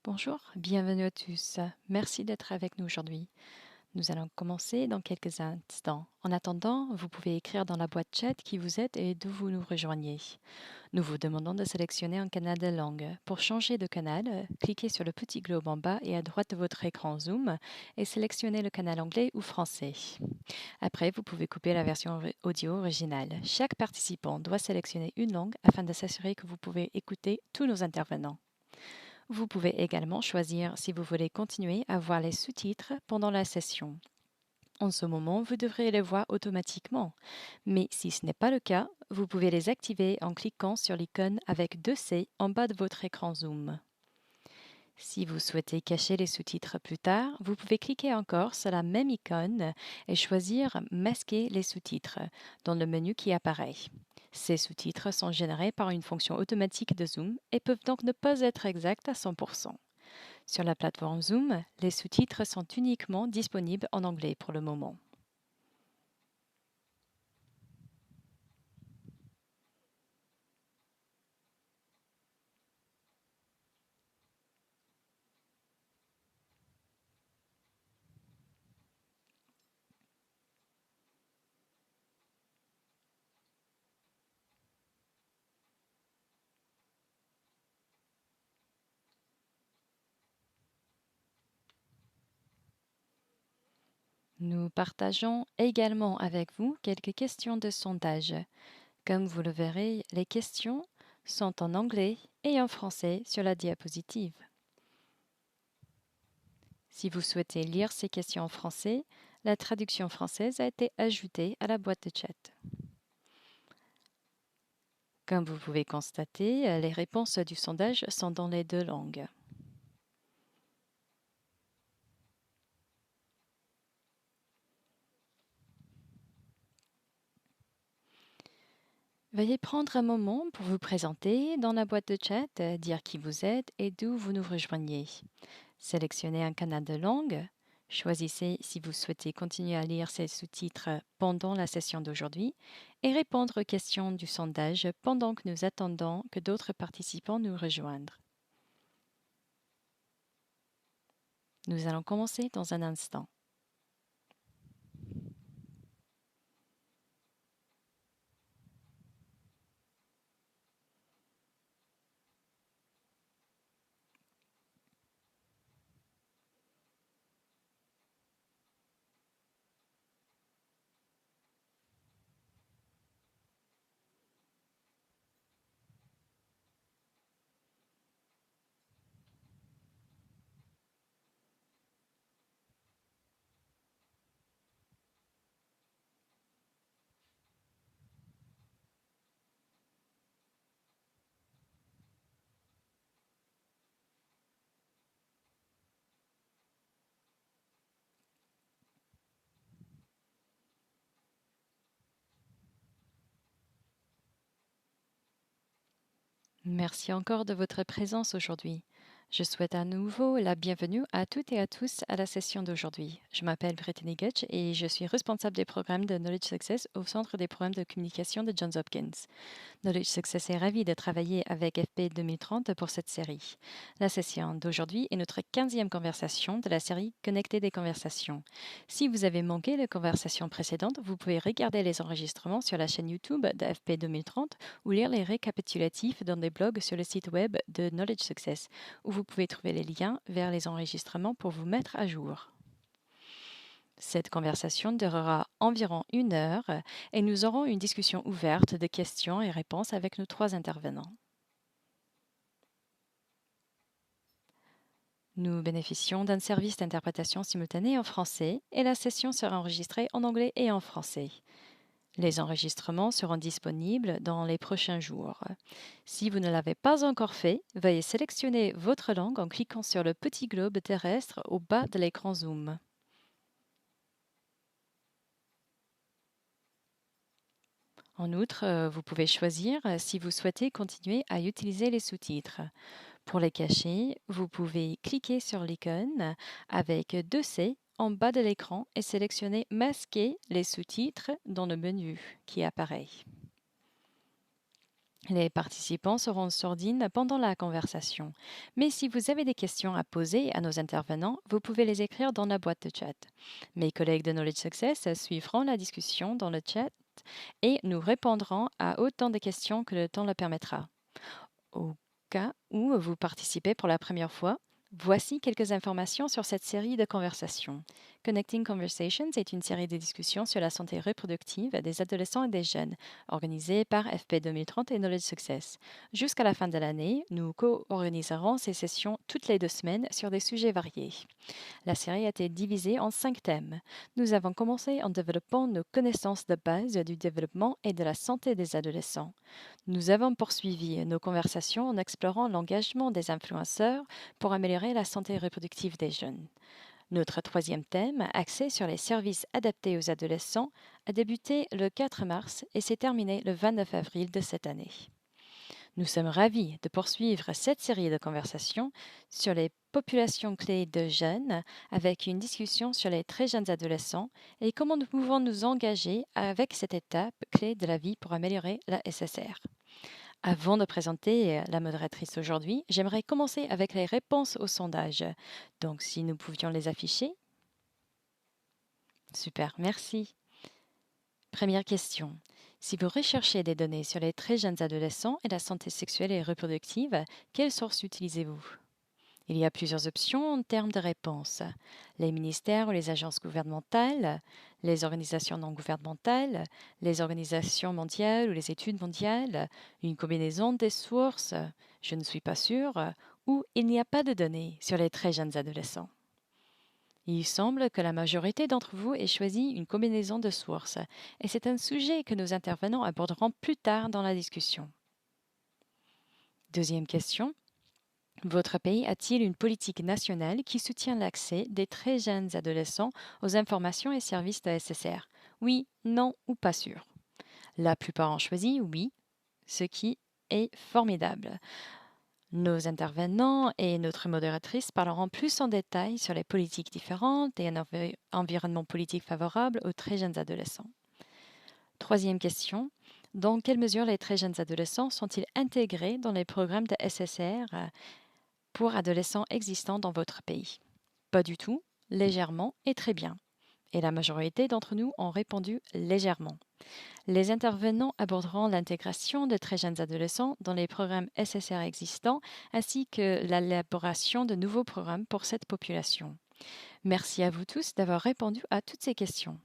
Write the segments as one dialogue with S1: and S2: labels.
S1: Bonjour, bienvenue à tous. Merci d'être avec nous aujourd'hui. Nous allons commencer dans quelques instants. En attendant, vous pouvez écrire dans la boîte chat qui vous êtes et d'où vous nous rejoignez. Nous vous demandons de sélectionner un canal de langue. Pour changer de canal, cliquez sur le petit globe en bas et à droite de votre écran Zoom et sélectionnez le canal anglais ou français. Après, vous pouvez couper la version audio originale. Chaque participant doit sélectionner une langue afin de s'assurer que vous pouvez écouter tous nos intervenants. Vous pouvez également choisir si vous voulez continuer à voir les sous-titres pendant la session. En ce moment, vous devrez les voir automatiquement, mais si ce n'est pas le cas, vous pouvez les activer en cliquant sur l'icône avec 2C en bas de votre écran Zoom. Si vous souhaitez cacher les sous-titres plus tard, vous pouvez cliquer encore sur la même icône et choisir Masquer les sous-titres dans le menu qui apparaît. Ces sous-titres sont générés par une fonction automatique de Zoom et peuvent donc ne pas être exacts à 100%. Sur la plateforme Zoom, les sous-titres sont uniquement disponibles en anglais pour le moment. Nous partageons également avec vous quelques questions de sondage. Comme vous le verrez, les questions sont en anglais et en français sur la diapositive. Si vous souhaitez lire ces questions en français, la traduction française a été ajoutée à la boîte de chat. Comme vous pouvez constater, les réponses du sondage sont dans les deux langues. Veuillez prendre un moment pour vous présenter dans la boîte de chat, dire qui vous êtes et d'où vous nous rejoignez. Sélectionnez un canal de langue. Choisissez si vous souhaitez continuer à lire ces sous-titres pendant la session d'aujourd'hui et répondre aux questions du sondage pendant que nous attendons que d'autres participants nous rejoignent. Nous allons commencer dans un instant. Merci encore de votre présence aujourd'hui. Je souhaite à nouveau la bienvenue à toutes et à tous à la session d'aujourd'hui. Je m'appelle Brittany Gutsch et je suis responsable des programmes de Knowledge Success au Centre des programmes de communication de Johns Hopkins. Knowledge Success est ravi de travailler avec FP 2030 pour cette série. La session d'aujourd'hui est notre 15e conversation de la série Connecter des conversations. Si vous avez manqué les conversations précédentes, vous pouvez regarder les enregistrements sur la chaîne YouTube de FP 2030 ou lire les récapitulatifs dans des blogs sur le site web de Knowledge Success, où vous pouvez trouver les liens vers les enregistrements pour vous mettre à jour. Cette conversation durera environ 1 heure et nous aurons une discussion ouverte de questions et réponses avec nos 3 intervenants. Nous bénéficions d'un service d'interprétation simultanée en français et la session sera enregistrée en anglais et en français. Les enregistrements seront disponibles dans les prochains jours. Si vous ne l'avez pas encore fait, veuillez sélectionner votre langue en cliquant sur le petit globe terrestre au bas de l'écran Zoom. En outre, vous pouvez choisir si vous souhaitez continuer à utiliser les sous-titres. Pour les cacher, vous pouvez cliquer sur l'icône avec 2C en bas de l'écran et sélectionner Masquer les sous-titres dans le menu qui apparaît. Les participants seront sourdines pendant la conversation. Mais si vous avez des questions à poser à nos intervenants, vous pouvez les écrire dans la boîte de chat. Mes collègues de Knowledge Success suivront la discussion dans le chat et nous répondrons à autant de questions que le temps le permettra. Au cas où vous participez pour la première fois, voici quelques informations sur cette série de conversations. Connecting Conversations est une série de discussions sur la santé reproductive des adolescents et des jeunes, organisée par FP 2030 et Knowledge Success. Jusqu'à la fin de l'année, nous co-organiserons ces sessions toutes les 2 semaines sur des sujets variés. La série a été divisée en 5 thèmes. Nous avons commencé en développant nos connaissances de base du développement et de la santé des adolescents. Nous avons poursuivi nos conversations en explorant l'engagement des influenceurs pour améliorer la santé reproductive des jeunes. Notre troisième thème, axé sur les services adaptés aux adolescents, a débuté le 4 mars et s'est terminé le 29 avril de cette année. Nous sommes ravis de poursuivre cette série de conversations sur les populations clés de jeunes avec une discussion sur les très jeunes adolescents et comment nous pouvons nous engager avec cette étape clé de la vie pour améliorer la SSR. Avant de présenter la modératrice aujourd'hui, j'aimerais commencer avec les réponses au sondage. Donc si nous pouvions les afficher. Super, merci. Première question. Si vous recherchez des données sur les très jeunes adolescents et la santé sexuelle et reproductive, quelles sources utilisez-vous? Il y a plusieurs options en termes de réponses. Les ministères ou les agences gouvernementales, les organisations non gouvernementales, les organisations mondiales ou les études mondiales, une combinaison des sources, je ne suis pas sûre, ou il n'y a pas de données sur les très jeunes adolescents. Il semble que la majorité d'entre vous ait choisi une combinaison de sources, et c'est un sujet que nos intervenants aborderont plus tard dans la discussion. Deuxième question. Votre pays a-t-il une politique nationale qui soutient l'accès des très jeunes adolescents aux informations et services de SSR? Oui, non ou pas sûr. La plupart ont choisi oui, ce qui est formidable. Nos intervenants et notre modératrice parleront plus en détail sur les politiques différentes et un environnement politique favorable aux très jeunes adolescents. Troisième question. Dans quelle mesure les très jeunes adolescents sont-ils intégrés dans les programmes de SSR pour adolescents existants dans votre pays? Pas du tout, légèrement et très bien. Et la majorité d'entre nous ont répondu légèrement. Les intervenants aborderont l'intégration de très jeunes adolescents dans les programmes SSR existants ainsi que l'élaboration de nouveaux programmes pour cette population. Merci à vous tous d'avoir répondu à toutes ces questions.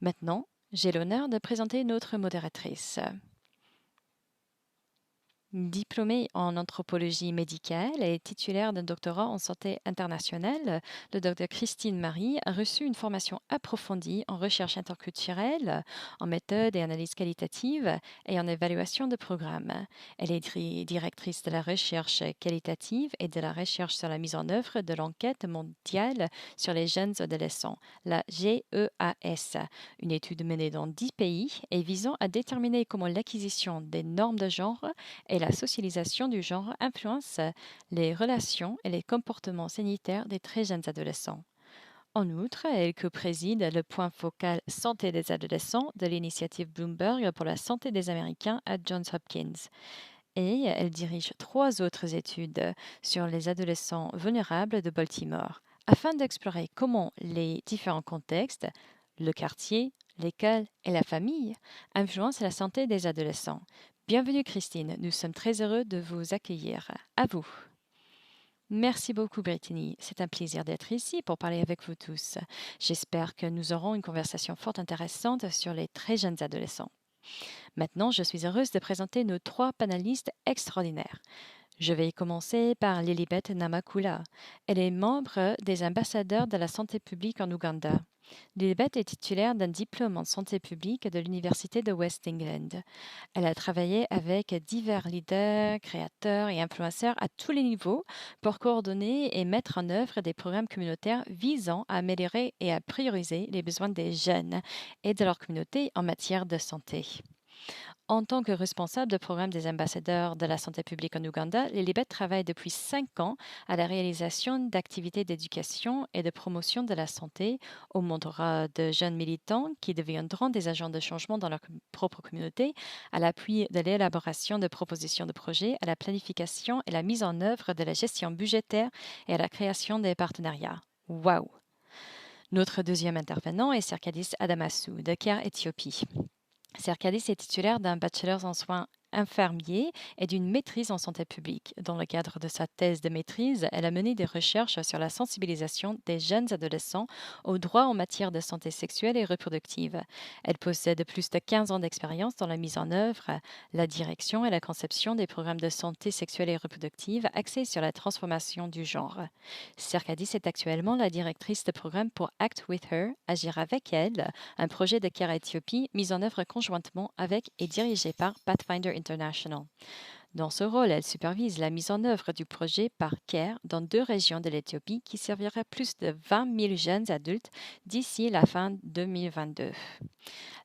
S1: Maintenant, j'ai l'honneur de présenter notre modératrice. Diplômée en anthropologie médicale et titulaire d'un doctorat en santé internationale, le Dr Christine Marie a reçu une formation approfondie en recherche interculturelle, en méthode et analyse qualitative et en évaluation de programmes. Elle est directrice de la recherche qualitative et de la recherche sur la mise en œuvre de l'enquête mondiale sur les jeunes adolescents, la GEAS, une étude menée dans 10 pays et visant à déterminer comment l'acquisition des normes de genre et la socialisation du genre influence les relations et les comportements sanitaires des très jeunes adolescents. En outre, elle co-préside le point focal santé des adolescents de l'initiative Bloomberg pour la santé des Américains à Johns Hopkins. Et elle dirige 3 autres études sur les adolescents vulnérables de Baltimore, afin d'explorer comment les différents contextes, le quartier, l'école et la famille, influencent la santé des adolescents. Bienvenue Christine, nous sommes très heureux de vous accueillir. À vous. Merci beaucoup Brittany, c'est un plaisir d'être ici pour parler avec vous tous. J'espère que nous aurons une conversation fort intéressante sur les très jeunes adolescents. Maintenant, je suis heureuse de présenter nos 3 panélistes extraordinaires. Je vais commencer par Lilibet Namakula. Elle est membre des ambassadeurs de la santé publique en Ouganda. Lilibet est titulaire d'un diplôme en santé publique de l'Université de West England. Elle a travaillé avec divers leaders, créateurs et influenceurs à tous les niveaux pour coordonner et mettre en œuvre des programmes communautaires visant à améliorer et à prioriser les besoins des jeunes et de leur communauté en matière de santé. En tant que responsable du programme des ambassadeurs de la santé publique en Ouganda, Lilibet travaille depuis 5 ans à la réalisation d'activités d'éducation et de promotion de la santé, au mentorat de jeunes militants qui deviendront des agents de changement dans leur propre communauté, à l'appui de l'élaboration de propositions de projets, à la planification et la mise en œuvre de la gestion budgétaire et à la création des partenariats. Waouh! Notre deuxième intervenant est Serkadis Adamassou de CARE Éthiopie. Serkadis est titulaire d'un bachelor en soins infirmiers et d'une maîtrise en santé publique. Dans le cadre de sa thèse de maîtrise, elle a mené des recherches sur la sensibilisation des jeunes adolescents aux droits en matière de santé sexuelle et reproductive. Elle possède plus de 15 ans d'expérience dans la mise en œuvre, la direction et la conception des programmes de santé sexuelle et reproductive axés sur la transformation du genre. Serkadis est actuellement la directrice de programme pour Act With Her, Agir avec elle, un projet de CARE Éthiopie mis en œuvre conjointement avec et dirigé par Pathfinder International. Dans ce rôle, elle supervise la mise en œuvre du projet par CARE dans 2 régions de l'Éthiopie qui servira plus de 20 000 jeunes adultes d'ici la fin 2022.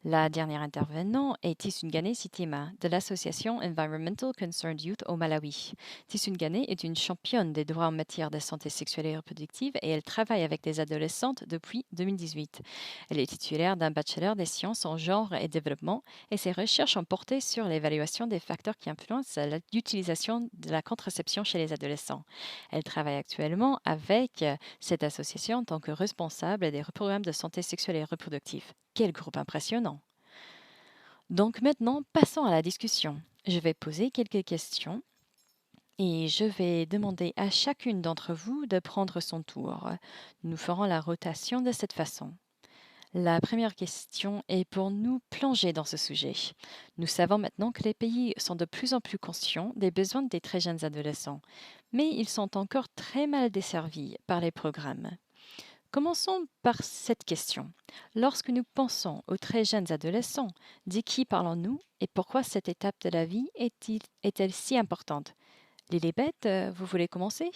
S1: La dernière intervenante est Tisungane Sitima de l'association Environmental Concerned Youth au Malawi. Tisungane est une championne des droits en matière de santé sexuelle et reproductive et elle travaille avec des adolescentes depuis 2018. Elle est titulaire d'un bachelor des sciences en genre et développement et ses recherches ont porté sur l'évaluation des facteurs qui influencent l'utilisation de la contraception chez les adolescents. Elle travaille actuellement avec cette association en tant que responsable des programmes de santé sexuelle et reproductive. Quel groupe impressionnant! Donc maintenant, passons à la discussion. Je vais poser quelques questions et je vais demander à chacune d'entre vous de prendre son tour. Nous ferons la rotation de cette façon. La première question est pour nous plonger dans ce sujet. Nous savons maintenant que les pays sont de plus en plus conscients des besoins des très jeunes adolescents, mais ils sont encore très mal desservis par les programmes. Commençons par cette question. Lorsque nous pensons aux très jeunes adolescents, de qui parlons-nous et pourquoi cette étape de la vie est-elle si importante? Lilibet, vous voulez commencer?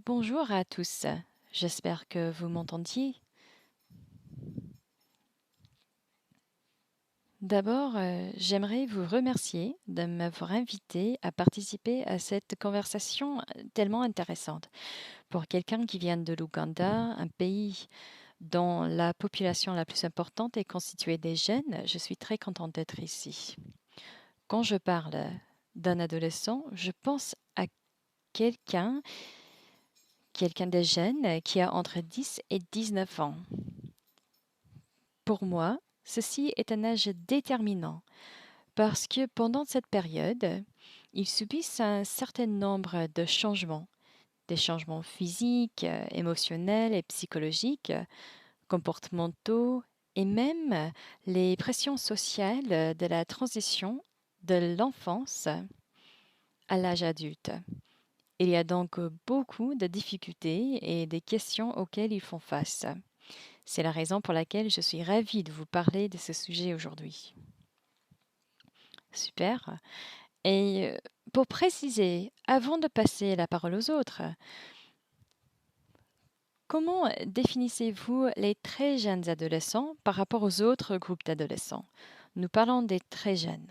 S1: Bonjour à tous. J'espère que vous m'entendiez. D'abord, j'aimerais vous remercier de m'avoir invité à participer à cette conversation tellement intéressante. Pour quelqu'un qui vient de l'Ouganda, un pays dont la population la plus importante est constituée des jeunes, je suis très contente d'être ici. Quand je parle d'un adolescent, je pense à quelqu'un de jeune qui a entre 10 et 19 ans. Pour moi, ceci est un âge déterminant parce que pendant cette période, ils subissent un certain nombre de changements, des changements physiques, émotionnels et psychologiques, comportementaux et même les pressions sociales de la transition de l'enfance à l'âge adulte. Il y a donc beaucoup de difficultés et des questions auxquelles ils font face. C'est la raison pour laquelle je suis ravie de vous parler de ce sujet aujourd'hui. Super. Et pour préciser, avant de passer la parole aux autres, comment définissez-vous les très jeunes adolescents par rapport aux autres groupes d'adolescents? Nous parlons des très jeunes.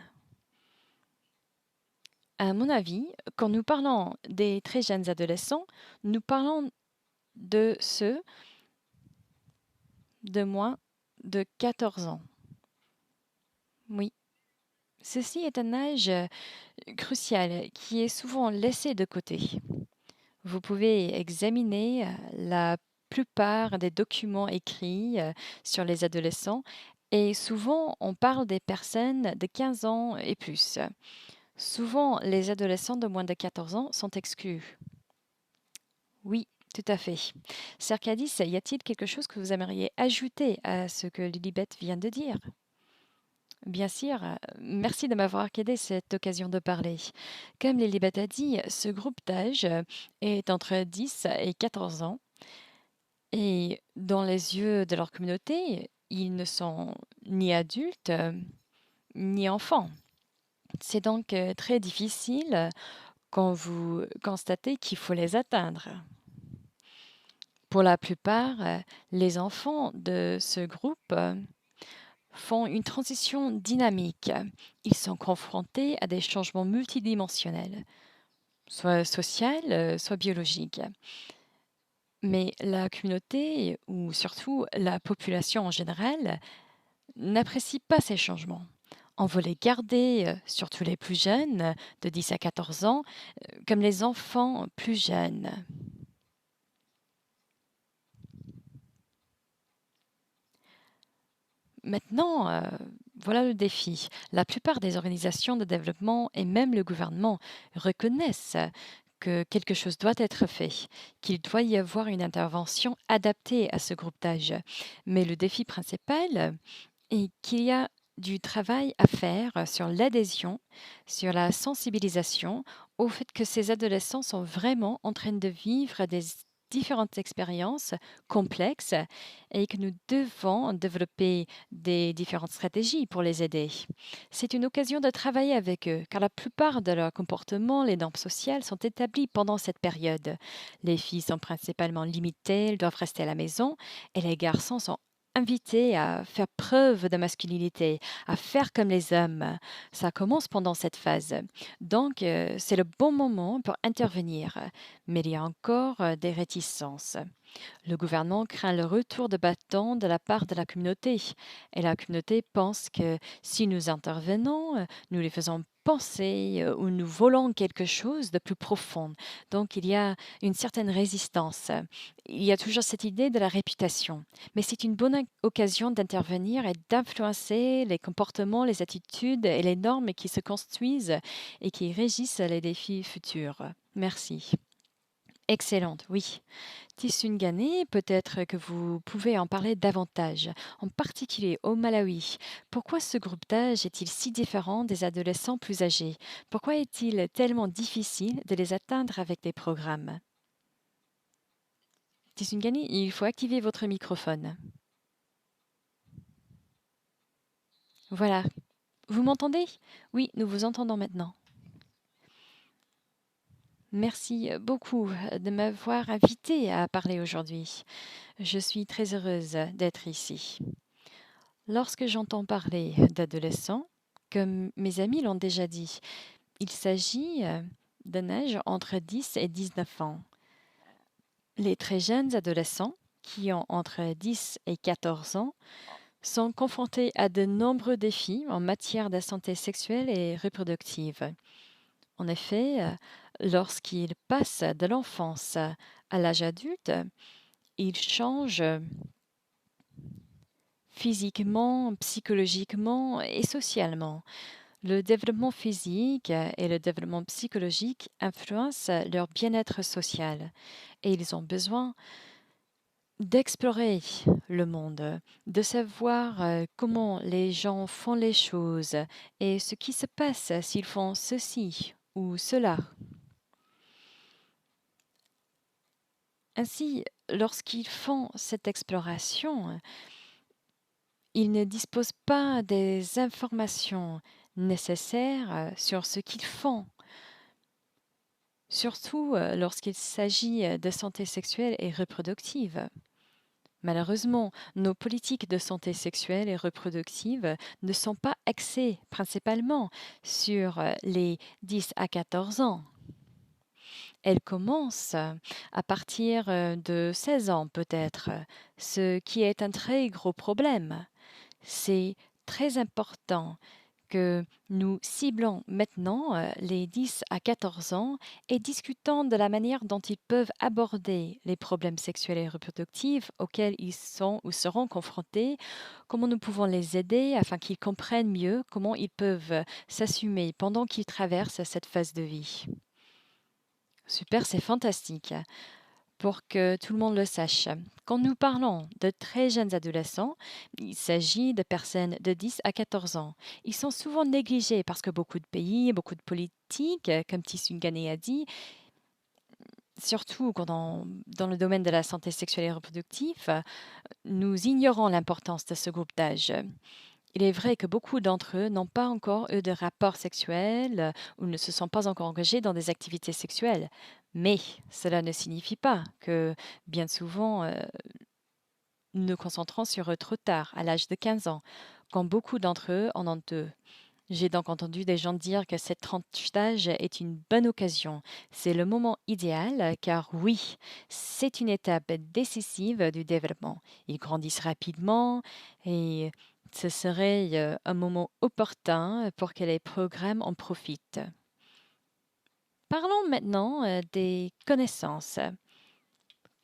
S1: À mon avis, quand nous parlons des très jeunes adolescents, nous parlons de ceux de moins de 14 ans. Oui, ceci est un âge crucial qui est souvent laissé de côté. Vous pouvez examiner la plupart des documents écrits sur les adolescents et souvent on parle des personnes de 15 ans et plus. Souvent, les adolescents de moins de 14 ans sont exclus. Oui, tout à fait. Serkadis, y a-t-il quelque chose que vous aimeriez ajouter à ce que Lilibet vient de dire? Bien sûr, merci de m'avoir accordé cette occasion de parler. Comme Lilibet a dit, ce groupe d'âge est entre 10 et 14 ans et dans les yeux de leur communauté, ils ne sont ni adultes ni enfants. C'est donc très difficile quand vous constatez qu'il faut les atteindre. Pour la plupart, les enfants de ce groupe font une transition dynamique. Ils sont confrontés à des changements multidimensionnels, soit sociaux, soit biologiques. Mais la communauté, ou surtout la population en général, n'apprécie pas ces changements. On veut les garder, surtout les plus jeunes, de 10 à 14 ans, comme les enfants plus jeunes. Maintenant, voilà le défi. La plupart des organisations de développement et même le gouvernement reconnaissent que quelque chose doit être fait, qu'il doit y avoir une intervention adaptée à ce groupe d'âge. Mais le défi principal est qu'il y a du travail à faire sur l'adhésion, sur la sensibilisation au fait que ces adolescents sont vraiment en train de vivre des différentes expériences complexes et que nous devons développer des différentes stratégies pour les aider. C'est une occasion de travailler avec eux, car la plupart de leurs comportements, les normes sociales, sont établies pendant cette période. Les filles sont principalement limitées, elles doivent rester à la maison, et les garçons sont invités à faire preuve de masculinité, à faire comme les hommes. Ça commence pendant cette phase. Donc, c'est le bon moment pour intervenir. Mais il y a encore des réticences. Le gouvernement craint le retour de bâton de la part de la communauté. Et la communauté pense que si nous intervenons, nous les faisons penser ou nous volons quelque chose de plus profond. Donc il y a une certaine résistance. Il y a toujours cette idée de la réputation. Mais c'est une bonne occasion d'intervenir et d'influencer les comportements, les attitudes et les normes qui se construisent et qui régissent les défis futurs. Merci. Excellente, oui. Tisungane, peut-être que vous pouvez en parler davantage, en particulier au Malawi. Pourquoi ce groupe d'âge est-il si différent des adolescents plus âgés? Pourquoi est-il tellement difficile de les atteindre avec des programmes? Tisungane, il faut activer votre microphone. Voilà. Vous m'entendez? Oui, nous vous entendons maintenant. Merci beaucoup de m'avoir invité à parler aujourd'hui. Je suis très heureuse d'être ici. Lorsque j'entends parler d'adolescents, comme mes amis l'ont déjà dit, il s'agit d'un âge entre 10 et 19 ans. Les très jeunes adolescents, qui ont entre 10 et 14 ans, sont confrontés à de nombreux défis en matière de santé sexuelle et reproductive. En effet, lorsqu'ils passent de l'enfance à l'âge adulte, ils changent physiquement, psychologiquement et socialement. Le développement physique et le développement psychologique influencent leur bien-être social et ils ont besoin d'explorer le monde, de savoir comment les gens font les choses et ce qui se passe s'ils font ceci ou cela. Ainsi, lorsqu'ils font cette exploration, ils ne disposent pas des informations nécessaires sur ce qu'ils font, surtout lorsqu'il s'agit de santé sexuelle et reproductive. Malheureusement, nos politiques de santé sexuelle et reproductive ne sont pas axées principalement sur les 10 à 14 ans. Elles commencent à partir de 16 ans peut-être, ce qui est un très gros problème. C'est très important que nous ciblons maintenant les 10 à 14 ans et discutons de la manière dont ils peuvent aborder les problèmes sexuels et reproductifs auxquels ils sont ou seront confrontés, comment nous pouvons les aider afin qu'ils comprennent mieux comment ils peuvent s'assumer pendant qu'ils traversent cette phase de vie. Super, c'est fantastique. Pour que tout le monde le sache, quand nous parlons de très jeunes adolescents, il s'agit de personnes de 10 à 14 ans. Ils sont souvent négligés parce que beaucoup de pays, beaucoup de politiques, comme Tsungane a dit, surtout dans le domaine de la santé sexuelle et reproductive, nous ignorons l'importance de ce groupe d'âge. Il est vrai que beaucoup d'entre eux n'ont pas encore eu de rapport sexuel ou ne se sont pas encore engagés dans des activités sexuelles. Mais cela ne signifie pas que, bien souvent, nous nous concentrons sur eux trop tard, à l'âge de 15 ans, quand beaucoup d'entre eux en ont 2. J'ai donc entendu des gens dire que cette tranche d'âge est une bonne occasion. C'est le moment idéal car oui, c'est une étape décisive du développement. Ils grandissent rapidement et ce serait un moment opportun pour que les programmes en profitent. Parlons maintenant des connaissances.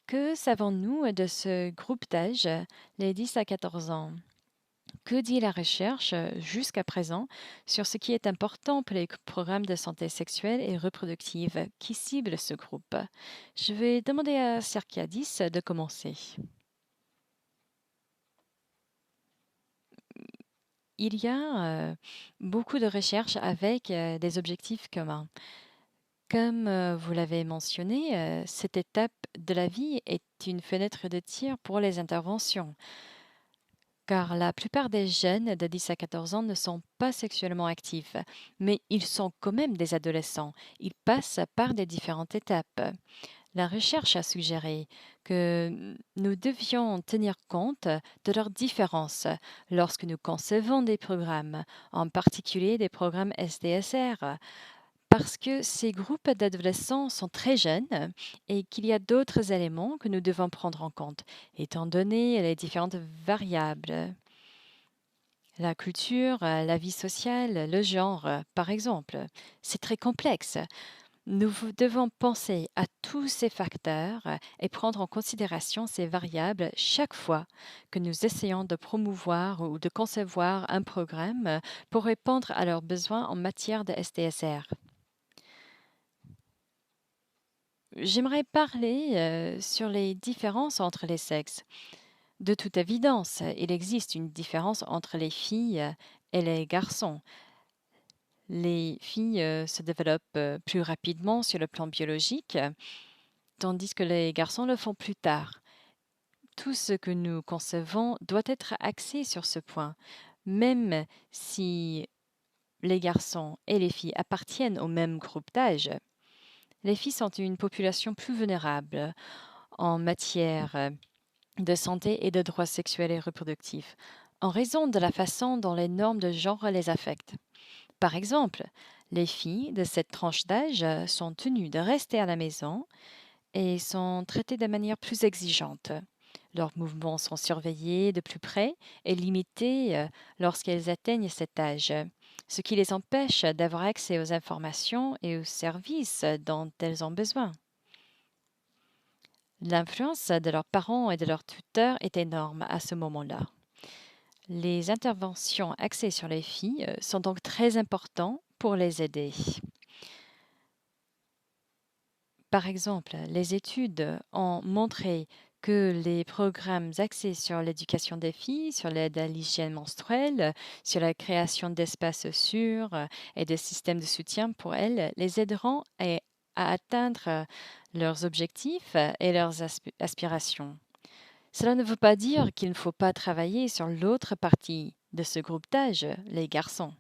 S1: Que savons-nous de ce groupe d'âge, les 10 à 14 ans? Que dit la recherche jusqu'à présent sur ce qui est important pour les programmes de santé sexuelle et reproductive qui ciblent ce groupe? Je vais demander à Circadis de commencer. Il y a beaucoup de recherches avec des objectifs communs. Comme vous l'avez mentionné, cette étape de la vie est une fenêtre de tir pour les interventions. Car la plupart des jeunes de 10 à 14 ans ne sont pas sexuellement actifs, mais ils sont quand même des adolescents. Ils passent par des différentes étapes. La recherche a suggéré que nous devions tenir compte de leurs différences lorsque nous concevons des programmes, en particulier des programmes SDSR, parce que ces groupes d'adolescents sont très jeunes et qu'il y a d'autres éléments que nous devons prendre en compte, étant donné les différentes variables. La culture, la vie sociale, le genre, par exemple. C'est très complexe. Devons penser à tous ces facteurs et prendre en considération ces variables chaque fois que nous essayons de promouvoir ou de concevoir un programme pour répondre à leurs besoins en matière de SDSR. J'aimerais parler sur les différences entre les sexes. De toute évidence, il existe une différence entre les filles et les garçons. Les filles se développent plus rapidement sur le plan biologique, tandis que les garçons le font plus tard. Tout ce que nous concevons doit être axé sur ce point, même si les garçons et les filles appartiennent au même groupe d'âge. Les filles sont une population plus vulnérable en matière de santé et de droits sexuels et reproductifs, en raison de la façon dont les normes de genre les affectent. Par exemple, les filles de cette tranche d'âge sont tenues de rester à la maison et sont traitées de manière plus exigeante. Leurs mouvements sont surveillés de plus près et limités lorsqu'elles atteignent cet âge, ce qui les empêche d'avoir accès aux informations et aux services dont elles ont besoin. L'influence de leurs parents et de leurs tuteurs est énorme à ce moment-là. Les interventions axées sur les filles sont donc très importantes pour les aider. Par exemple, les études ont montré que les programmes axés sur l'éducation des filles, sur l'aide à l'hygiène menstruelle, sur la création d'espaces sûrs et de systèmes de soutien pour elles les aideront à atteindre leurs objectifs et leurs aspirations. Cela ne veut pas dire qu'il ne faut pas travailler sur l'autre partie de ce groupe d'âge, les garçons.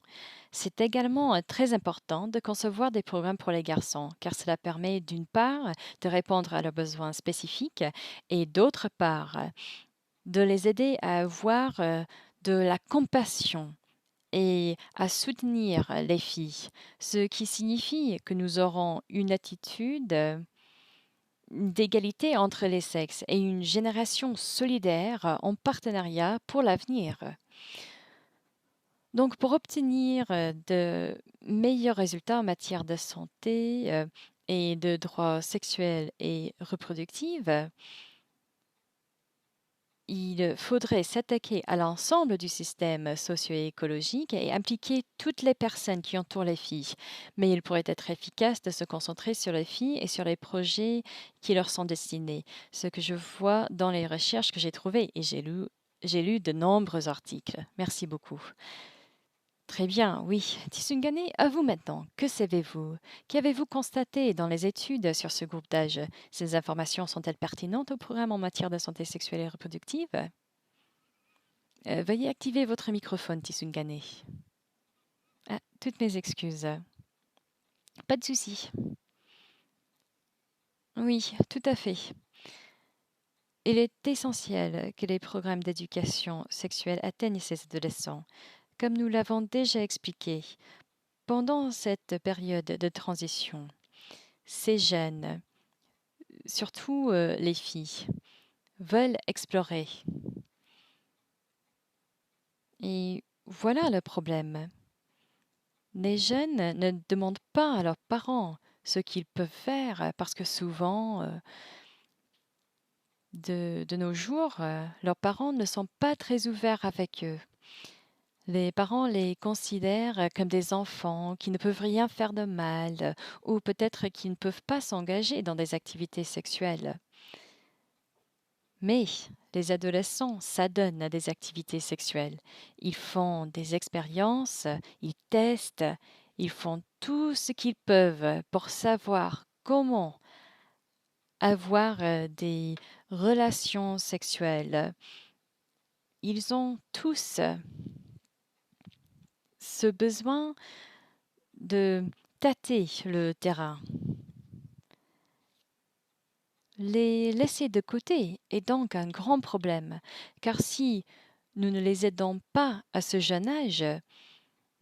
S1: C'est également très important de concevoir des programmes pour les garçons, car cela permet d'une part de répondre à leurs besoins spécifiques et d'autre part de les aider à avoir de la compassion et à soutenir les filles, ce qui signifie que nous aurons une attitude d'égalité entre les sexes et une génération solidaire en partenariat pour l'avenir. Donc, pour obtenir de meilleurs résultats en matière de santé et de droits sexuels et reproductifs, il faudrait s'attaquer à l'ensemble du système socio-écologique et impliquer toutes les personnes qui entourent les filles. Mais il pourrait être efficace de se concentrer sur les filles et sur les projets qui leur sont destinés. Ce que je vois dans les recherches que j'ai trouvées, et j'ai lu de nombreux articles. Merci beaucoup. Très bien, oui. Tisungane, à vous maintenant. Que savez-vous? Qu'avez-vous constaté dans les études sur ce groupe d'âge? Ces informations sont-elles pertinentes au programme en matière de santé sexuelle et reproductive? Veuillez activer votre microphone, Tisungane. Ah, toutes mes excuses. Pas de souci. Oui, tout à fait. Il est essentiel que les programmes d'éducation sexuelle atteignent ces adolescents. Comme nous l'avons déjà expliqué, pendant cette période de transition, ces jeunes, surtout les filles, veulent explorer. Et voilà le problème. Les jeunes ne demandent pas à leurs parents ce qu'ils peuvent faire parce que souvent, de nos jours, leurs parents ne sont pas très ouverts avec eux. Les parents les considèrent comme des enfants qui ne peuvent rien faire de mal ou peut-être qui ne peuvent pas s'engager dans des activités sexuelles. Mais les adolescents s'adonnent à des activités sexuelles. Ils font des expériences, ils testent, ils font tout ce qu'ils peuvent pour savoir comment avoir des relations sexuelles. Ils ont tous ce besoin de tâter le terrain. Les laisser de côté est donc un grand problème, car si nous ne les aidons pas à ce jeune âge,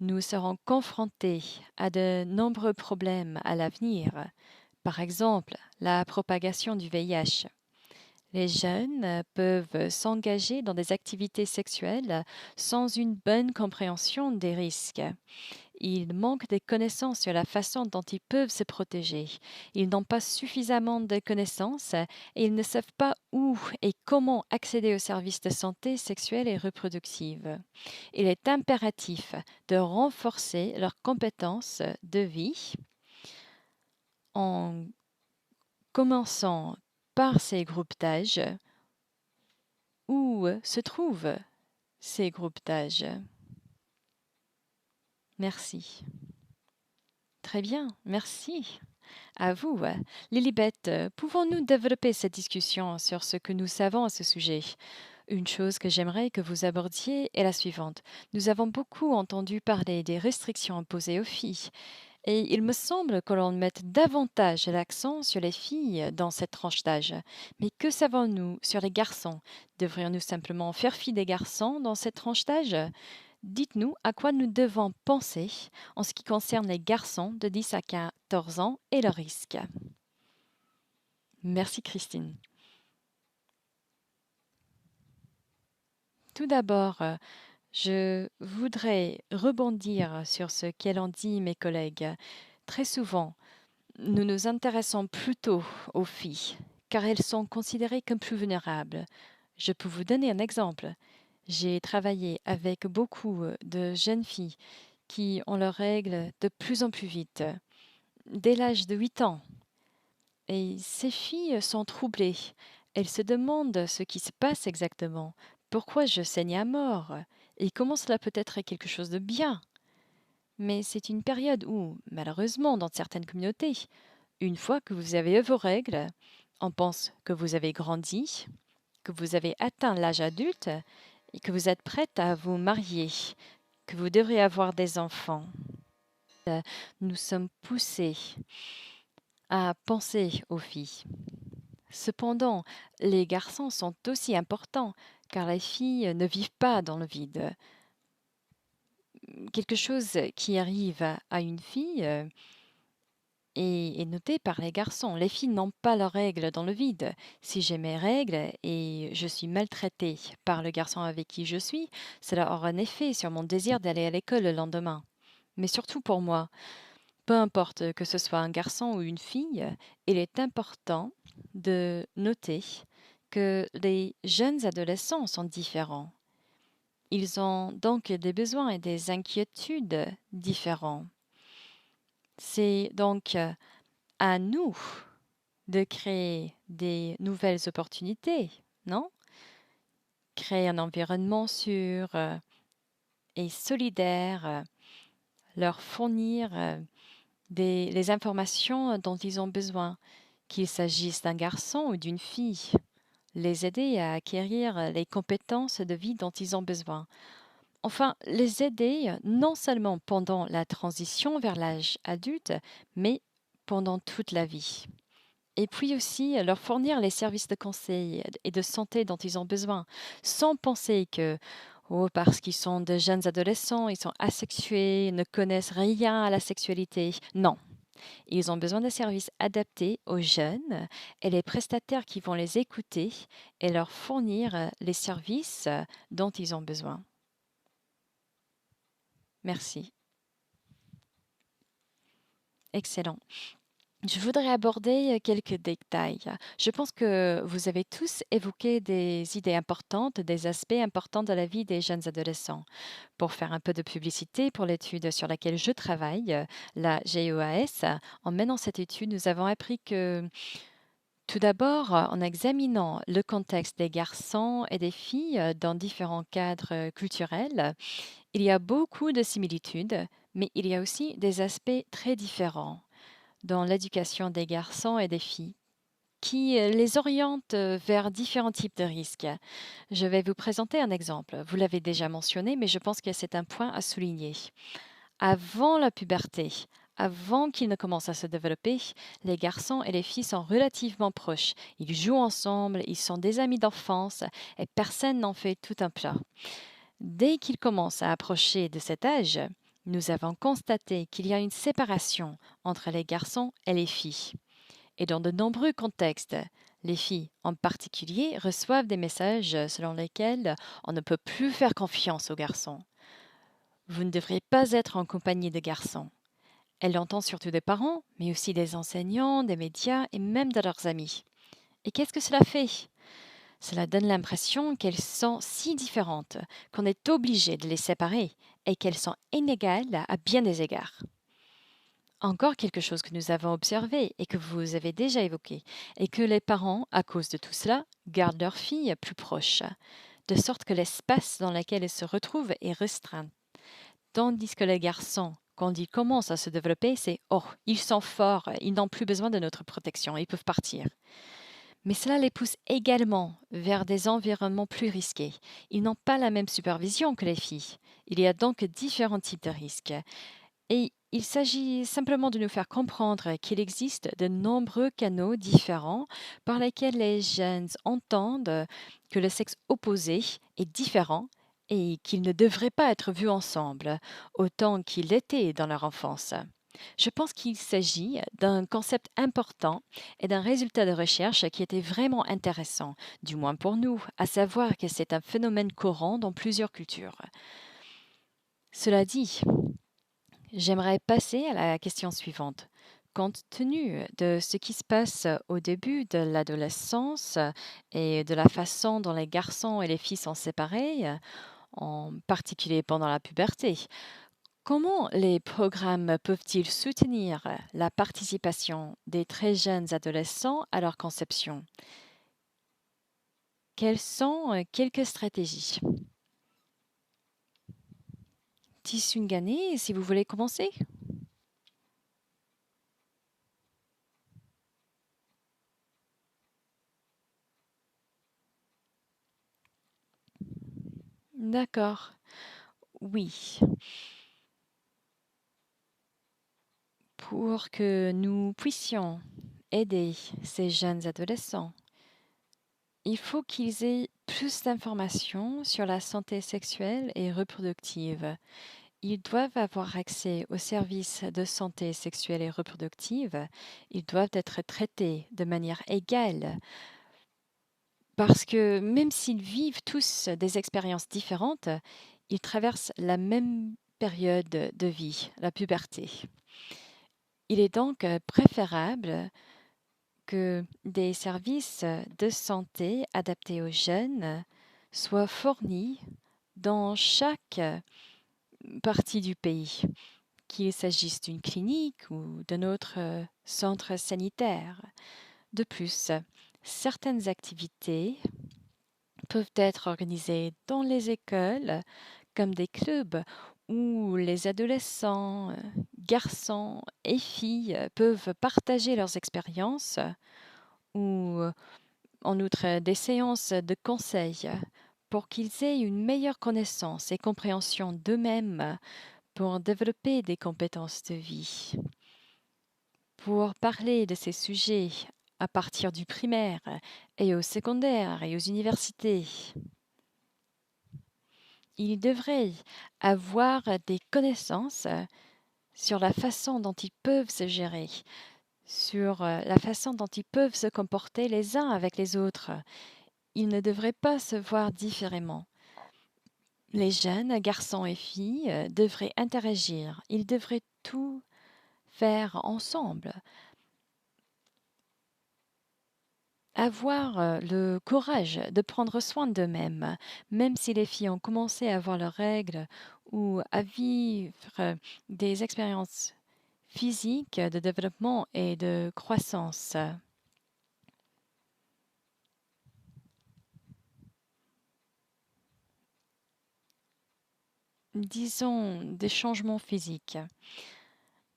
S1: nous serons confrontés à de nombreux problèmes à l'avenir. Par exemple, la propagation du VIH. Les jeunes peuvent s'engager dans des activités sexuelles sans une bonne compréhension des risques. Ils manquent des connaissances sur la façon dont ils peuvent se protéger. Ils n'ont pas suffisamment de connaissances et ils ne savent pas où et comment accéder aux services de santé sexuelle et reproductive. Il est impératif de renforcer leurs compétences de vie en commençant par ces groupes d'âge. Où se trouvent ces groupes d'âge? Merci. Très bien, merci. À vous. Lilibet, pouvons-nous développer cette discussion sur ce que nous savons à ce sujet? Une chose que j'aimerais que vous abordiez est la suivante. Nous avons beaucoup entendu parler des restrictions imposées aux filles, et il me semble que l'on mette davantage l'accent sur les filles dans cette tranche d'âge. Mais que savons-nous sur les garçons? Devrions-nous simplement faire fi des garçons dans cette tranche d'âge? Dites-nous à quoi nous devons penser en ce qui concerne les garçons de 10 à 14 ans et leurs risques. Merci Christine. Tout d'abord, je voudrais rebondir sur ce qu'elles ont dit mes collègues. Très souvent, nous nous intéressons plutôt aux filles, car elles sont considérées comme plus vulnérables. Je peux vous donner un exemple. J'ai travaillé avec beaucoup de jeunes filles qui ont leurs règles de plus en plus vite, dès l'âge de 8 ans. Et ces filles sont troublées. Elles se demandent ce qui se passe exactement. Pourquoi je saigne à mort? Et comment cela peut être quelque chose de bien? Mais c'est une période où, malheureusement, dans certaines communautés, une fois que vous avez eu vos règles, on pense que vous avez grandi, que vous avez atteint l'âge adulte et que vous êtes prête à vous marier, que vous devrez avoir des enfants. Nous sommes poussés à penser aux filles. Cependant, les garçons sont aussi importants, car les filles ne vivent pas dans le vide. Quelque chose qui arrive à une fille est noté par les garçons. Les filles n'ont pas leurs règles dans le vide. Si j'ai mes règles et je suis maltraitée par le garçon avec qui je suis, cela aura un effet sur mon désir d'aller à l'école le lendemain. Mais surtout pour moi, peu importe que ce soit un garçon ou une fille, il est important de noter que les jeunes adolescents sont différents. Ils ont donc des besoins et des inquiétudes différents. C'est donc à nous de créer des nouvelles opportunités, non? Créer un environnement sûr et solidaire, leur fournir les informations dont ils ont besoin, qu'il s'agisse d'un garçon ou d'une fille, les aider à acquérir les compétences de vie dont ils ont besoin. Enfin, les aider non seulement pendant la transition vers l'âge adulte, mais pendant toute la vie. Et puis aussi leur fournir les services de conseil et de santé dont ils ont besoin, sans penser que, oh, parce qu'ils sont de jeunes adolescents, ils sont asexués, ne connaissent rien à la sexualité. Non, ils ont besoin de services adaptés aux jeunes et les prestataires qui vont les écouter et leur fournir les services dont ils ont besoin. Merci. Excellent. Je voudrais aborder quelques détails. Je pense que vous avez tous évoqué des idées importantes, des aspects importants de la vie des jeunes adolescents. Pour faire un peu de publicité pour l'étude sur laquelle je travaille, la GEAS, en menant cette étude, nous avons appris que tout d'abord, en examinant le contexte des garçons et des filles dans différents cadres culturels, il y a beaucoup de similitudes, mais il y a aussi des aspects très différents dans l'éducation des garçons et des filles qui les orientent vers différents types de risques. Je vais vous présenter un exemple. Vous l'avez déjà mentionné, mais je pense que c'est un point à souligner. Avant la puberté, avant qu'ils ne commencent à se développer, les garçons et les filles sont relativement proches. Ils jouent ensemble, ils sont des amis d'enfance et personne n'en fait tout un plat. Dès qu'ils commencent à approcher de cet âge, nous avons constaté qu'il y a une séparation entre les garçons et les filles. Et dans de nombreux contextes, les filles en particulier reçoivent des messages selon lesquels on ne peut plus faire confiance aux garçons. Vous ne devrez pas être en compagnie de garçons. Elle l'entend surtout des parents, mais aussi des enseignants, des médias et même de leurs amis. Et qu'est-ce que cela fait? Cela donne l'impression qu'elles sont si différentes qu'on est obligé de les séparer et qu'elles sont inégales à bien des égards. Encore quelque chose que nous avons observé et que vous avez déjà évoqué, est que les parents, à cause de tout cela, gardent leurs filles plus proches, de sorte que l'espace dans lequel elles se retrouvent est restreint. Tandis que les garçons, quand ils commencent à se développer, c'est oh, ils sont forts, ils n'ont plus besoin de notre protection, ils peuvent partir. Mais cela les pousse également vers des environnements plus risqués. Ils n'ont pas la même supervision que les filles. Il y a donc différents types de risques. Et il s'agit simplement de nous faire comprendre qu'il existe de nombreux canaux différents par lesquels les jeunes entendent que le sexe opposé est différent et qu'ils ne devraient pas être vus ensemble, autant qu'ils l'étaient dans leur enfance. Je pense qu'il s'agit d'un concept important et d'un résultat de recherche qui était vraiment intéressant, du moins pour nous, à savoir que c'est un phénomène courant dans plusieurs cultures. Cela dit, j'aimerais passer à la question suivante. Compte tenu de ce qui se passe au début de l'adolescence et de la façon dont les garçons et les filles sont séparés, en particulier pendant la puberté, comment les programmes peuvent-ils soutenir la participation des très jeunes adolescents à leur conception? Quelles sont quelques stratégies? Tisungane, si vous voulez commencer. D'accord. Oui. Pour que nous puissions aider ces jeunes adolescents, il faut qu'ils aient plus d'informations sur la santé sexuelle et reproductive. Ils doivent avoir accès aux services de santé sexuelle et reproductive. Ils doivent être traités de manière égale parce que même s'ils vivent tous des expériences différentes, ils traversent la même période de vie, la puberté. Il est donc préférable que des services de santé adaptés aux jeunes soient fournis dans chaque partie du pays, qu'il s'agisse d'une clinique ou d'un autre centre sanitaire. De plus, certaines activités peuvent être organisées dans les écoles, comme des clubs où les adolescents, garçons et filles peuvent partager leurs expériences ou en outre des séances de conseil pour qu'ils aient une meilleure connaissance et compréhension d'eux-mêmes pour développer des compétences de vie. Pour parler de ces sujets à partir du primaire et au secondaire et aux universités. Ils devraient avoir des connaissances sur la façon dont ils peuvent se gérer, sur la façon dont ils peuvent se comporter les uns avec les autres. Ils ne devraient pas se voir différemment. Les jeunes, garçons et filles, devraient interagir. Ils devraient tout faire ensemble. Avoir le courage de prendre soin d'eux-mêmes, même si les filles ont commencé à avoir leurs règles ou à vivre des expériences physiques de développement et de croissance. Disons des changements physiques.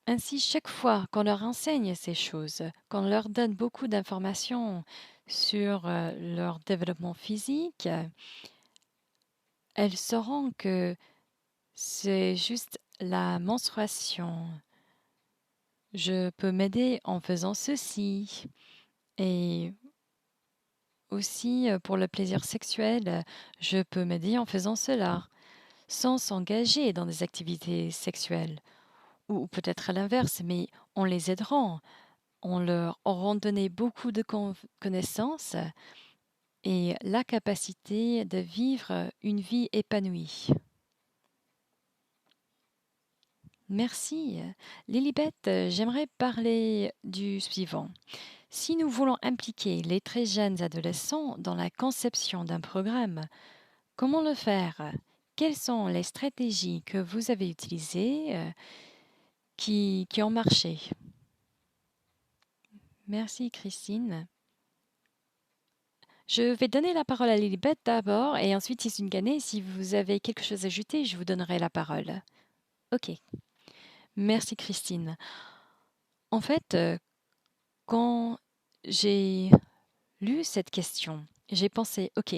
S1: Ainsi, chaque fois qu'on leur enseigne ces choses, qu'on leur donne beaucoup d'informations sur leur développement physique, elles sauront que c'est juste la menstruation. Je peux m'aider en faisant ceci. Et aussi pour le plaisir sexuel, je peux m'aider en faisant cela, sans s'engager dans des activités sexuelles. Ou peut-être à l'inverse, mais on les aidera. On leur aura donné beaucoup de connaissances et la capacité de vivre une vie épanouie. Merci. Lilibet, j'aimerais parler du suivant. Si nous voulons impliquer les très jeunes adolescents dans la conception d'un programme, comment le faire? Quelles sont les stratégies que vous avez utilisées qui ont marché? Merci Christine. Je vais donner la parole à Lilibet d'abord et ensuite Isungane, si vous avez quelque chose à ajouter, je vous donnerai la parole. Ok. Merci Christine. En fait, quand j'ai lu cette question, j'ai pensé, ok,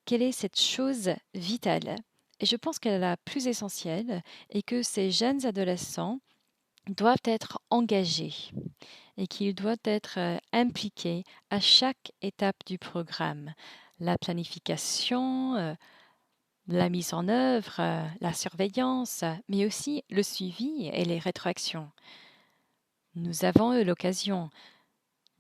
S1: quelle est cette chose vitale? Et je pense qu'elle est la plus essentielle et que ces jeunes adolescents doivent être engagés et qu'ils doivent être impliqués à chaque étape du programme. La planification, la mise en œuvre, la surveillance, mais aussi le suivi et les rétroactions. Nous avons eu l'occasion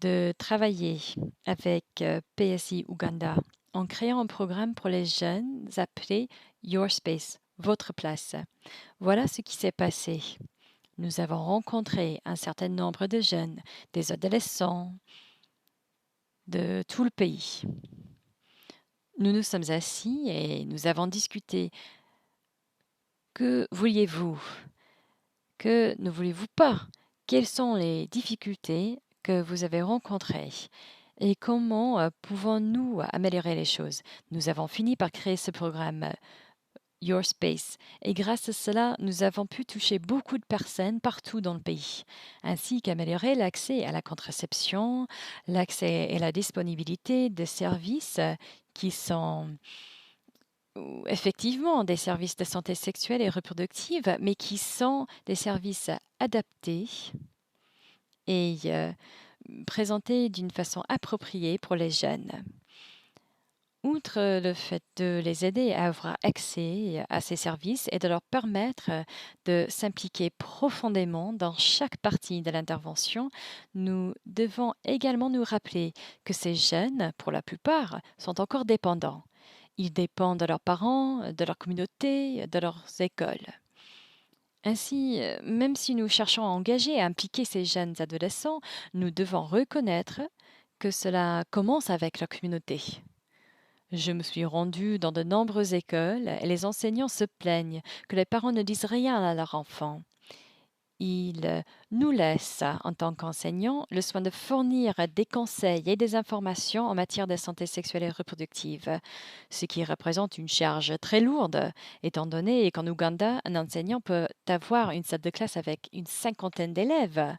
S1: de travailler avec PSI Ouganda en créant un programme pour les jeunes appelé Your Space, votre place. Voilà ce qui s'est passé. Nous avons rencontré un certain nombre de jeunes, des adolescents de tout le pays. Nous nous sommes assis et nous avons discuté. Que vouliez-vous? Que ne voulez-vous pas? Quelles sont les difficultés que vous avez rencontrées? Et comment pouvons-nous améliorer les choses? Nous avons fini par créer ce programme Your Space. Et grâce à cela, nous avons pu toucher beaucoup de personnes partout dans le pays, ainsi qu'améliorer l'accès à la contraception, l'accès et la disponibilité de services qui sont effectivement des services de santé sexuelle et reproductive, mais qui sont des services adaptés et présentés d'une façon appropriée pour les jeunes. Outre le fait de les aider à avoir accès à ces services et de leur permettre de s'impliquer profondément dans chaque partie de l'intervention, nous devons également nous rappeler que ces jeunes, pour la plupart, sont encore dépendants. Ils dépendent de leurs parents, de leur communauté, de leurs écoles. Ainsi, même si nous cherchons à engager et à impliquer ces jeunes adolescents, nous devons reconnaître que cela commence avec leur communauté. Je me suis rendue dans de nombreuses écoles et les enseignants se plaignent que les parents ne disent rien à leurs enfants. Ils nous laissent, en tant qu'enseignants, le soin de fournir des conseils et des informations en matière de santé sexuelle et reproductive, ce qui représente une charge très lourde, étant donné qu'en Ouganda, un enseignant peut avoir une salle de classe avec une cinquantaine d'élèves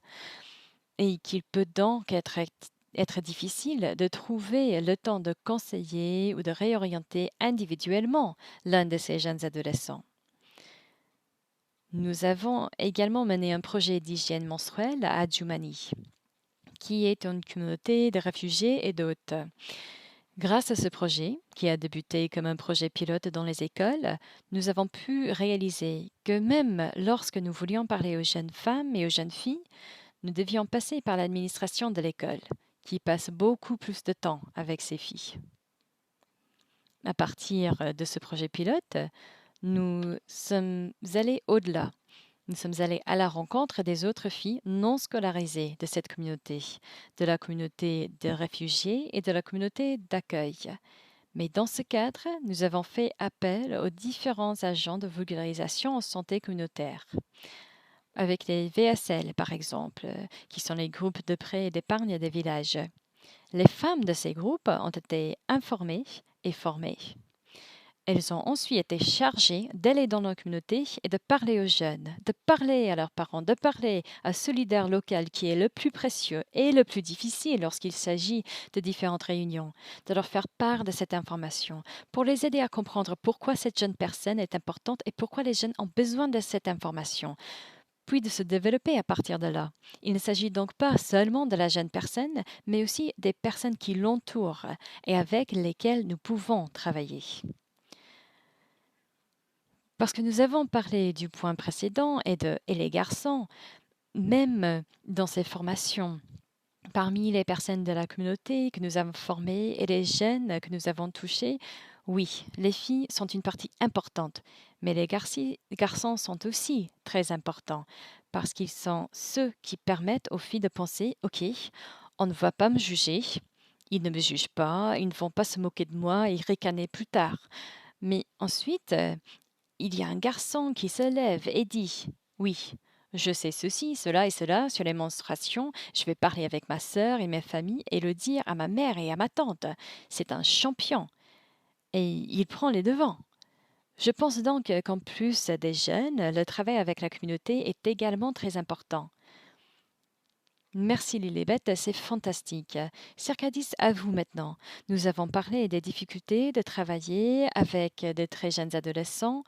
S1: et qu'il peut donc être difficile de trouver le temps de conseiller ou de réorienter individuellement l'un de ces jeunes adolescents. Nous avons également mené un projet d'hygiène menstruelle à Adjumani, qui est une communauté de réfugiés et d'hôtes. Grâce à ce projet, qui a débuté comme un projet pilote dans les écoles, nous avons pu réaliser que même lorsque nous voulions parler aux jeunes femmes et aux jeunes filles, nous devions passer par l'administration de l'école, qui passe beaucoup plus de temps avec ces filles. À partir de ce projet pilote, nous sommes allés au-delà. Nous sommes allés à la rencontre des autres filles non scolarisées de cette communauté, de la communauté de réfugiés et de la communauté d'accueil. Mais dans ce cadre, nous avons fait appel aux différents agents de vulgarisation en santé communautaire, avec les VSL par exemple, qui sont les groupes de prêt et d'épargne des villages. Les femmes de ces groupes ont été informées et formées. Elles ont ensuite été chargées d'aller dans nos communautés et de parler aux jeunes, de parler à leurs parents, de parler à ce leader local qui est le plus précieux et le plus difficile lorsqu'il s'agit de différentes réunions, de leur faire part de cette information, pour les aider à comprendre pourquoi cette jeune personne est importante et pourquoi les jeunes ont besoin de cette information, puis de se développer à partir de là. Il ne s'agit donc pas seulement de la jeune personne, mais aussi des personnes qui l'entourent et avec lesquelles nous pouvons travailler. Parce que nous avons parlé du point précédent et les garçons, même dans ces formations, parmi les personnes de la communauté que nous avons formées et les jeunes que nous avons touchés, oui, les filles sont une partie importante, mais les garçons sont aussi très importants parce qu'ils sont ceux qui permettent aux filles de penser, OK, on ne va pas me juger, ils ne me jugent pas, ils ne vont pas se moquer de moi et ricaner plus tard. Mais ensuite, il y a un garçon qui se lève et dit « Oui, je sais ceci, cela et cela sur les menstruations, je vais parler avec ma sœur et ma famille et le dire à ma mère et à ma tante. C'est un champion. » Et il prend les devants. Je pense donc qu'en plus des jeunes, le travail avec la communauté est également très important. Merci Lilibet, c'est fantastique. Circadis, à vous maintenant. Nous avons parlé des difficultés de travailler avec des très jeunes adolescents.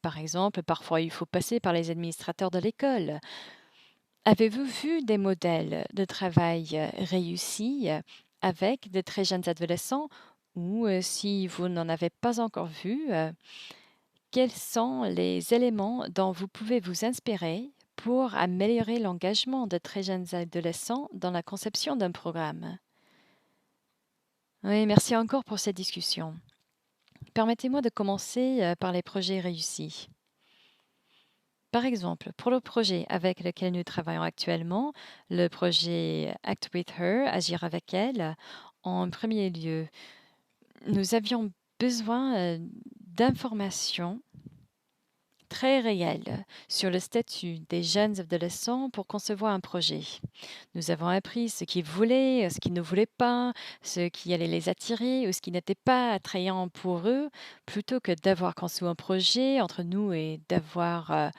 S1: Par exemple, parfois il faut passer par les administrateurs de l'école. Avez-vous vu des modèles de travail réussis avec de très jeunes adolescents ou si vous n'en avez pas encore vu, quels sont les éléments dont vous pouvez vous inspirer pour améliorer l'engagement de très jeunes adolescents dans la conception d'un programme? Oui, merci encore pour cette discussion. Permettez-moi de commencer par les projets réussis. Par exemple, pour le projet avec lequel nous travaillons actuellement, le projet Act with Her, agir avec elle, en premier lieu, nous avions besoin d'informations très réelles sur le statut des jeunes adolescents pour concevoir un projet. Nous avons appris ce qu'ils voulaient, ce qu'ils ne voulaient pas, ce qui allait les attirer ou ce qui n'était pas attrayant pour eux, plutôt que d'avoir conçu un projet entre nous et d'avoir